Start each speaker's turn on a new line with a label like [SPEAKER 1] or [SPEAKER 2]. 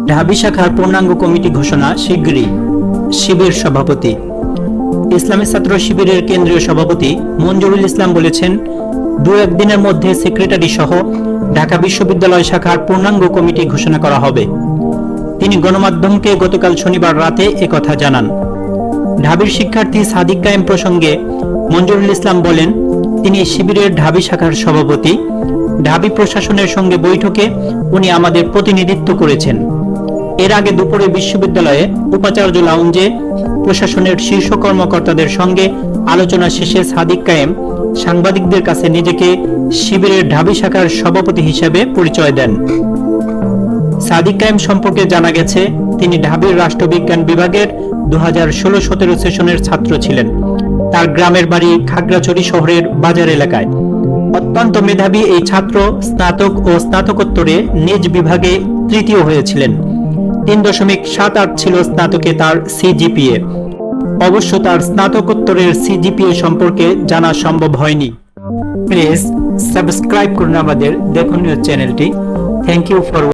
[SPEAKER 1] ঢাবি শাখার পূর্ণাঙ্গ কমিটি ঘোষণা শিগগিরই। শিবির সভাপতি ইসলামী ছাত্র শিবিরের কেন্দ্রীয় সভাপতি মঞ্জুরুল ইসলাম বলেছেন, 2-1 দিনের মধ্যে সেক্রেটারি সহ ঢাকা বিশ্ববিদ্যালয় শাখার পূর্ণাঙ্গ কমিটি ঘোষণা করা হবে। তিনি গণমাধ্যমকে গতকাল শনিবার রাতে একথা জানান। ঢাবির শিক্ষার্থী সাদিক কায়েম প্রসঙ্গে মঞ্জুরুল ইসলাম বলেন, তিনি শিবিরের ঢাবি শাখার সভাপতি। ঢাবি প্রশাসনের সঙ্গে বৈঠকে উনি আমাদের প্রতিনিধিত্ব করেছেন। এর আগে দুপুরে বিশ্ববিদ্যালয়ে উপাচার্য লাউঞ্জে প্রশাসনের শীর্ষ কর্মকর্তাদের সঙ্গে আলোচনা শেষে সাদিক কায়েম সাংবাদিকদের কাছে নিজেকে শিবিরের ঢাবি শাখার সভাপতি হিসেবে পরিচয় দেন। সাদিক কায়েম সম্পর্কে জানা গেছে, তিনি ঢাবির রাষ্ট্রবিজ্ঞান বিভাগের 2016-17 সেশনের ছাত্র ছিলেন। তার গ্রামের বাড়ি খাগড়াছড়ি শহরের বাজার এলাকায়। অত্যন্ত মেধাবী এই ছাত্র স্নাতক ও স্নাতকোত্তরে নিজ বিভাগে তৃতীয় হয়েছিলেন। 3.78 ছিল স্নাতকে তার সিজিপিএ। অবশ্য তার স্নাতকোত্তরের সিজিপিএ সম্পর্কে জানা সম্ভব হয়নি। প্লিজ সাবস্ক্রাইব করুন আমাদের দেখুন নিউজ চ্যানেলটি। Thank you for